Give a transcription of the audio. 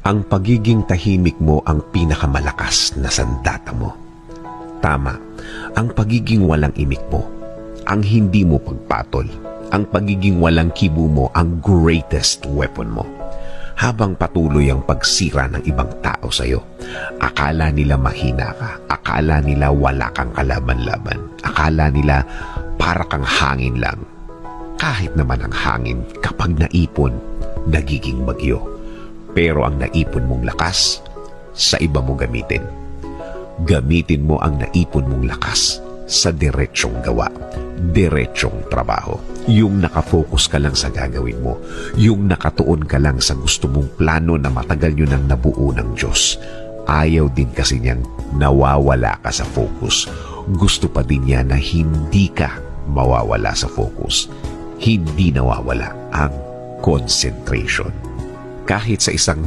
Ang pagiging tahimik mo ang pinakamalakas na sandata mo. Tama, ang pagiging walang imik mo, ang hindi mo pagpatol, ang pagiging walang kibo mo ang greatest weapon mo. Habang patuloy ang pagsira ng ibang tao sa'yo, akala nila mahina ka, akala nila wala kang kalaban-laban, akala nila para kang hangin lang. Kahit naman ang hangin kapag naipon, nagiging bagyo. Pero ang naipon mong lakas, sa iba mo gamitin. Gamitin mo ang naipon mong lakas sa diretsyong gawa, diretsyong trabaho. Yung nakafocus ka lang sa gagawin mo, yung nakatuon ka lang sa gusto mong plano na matagal nyo nang nabuo ng Diyos. Ayaw din kasi niyang nawawala ka sa focus. Gusto pa din niya na hindi ka mawawala sa focus. Hindi nawawala ang concentration. Kahit sa isang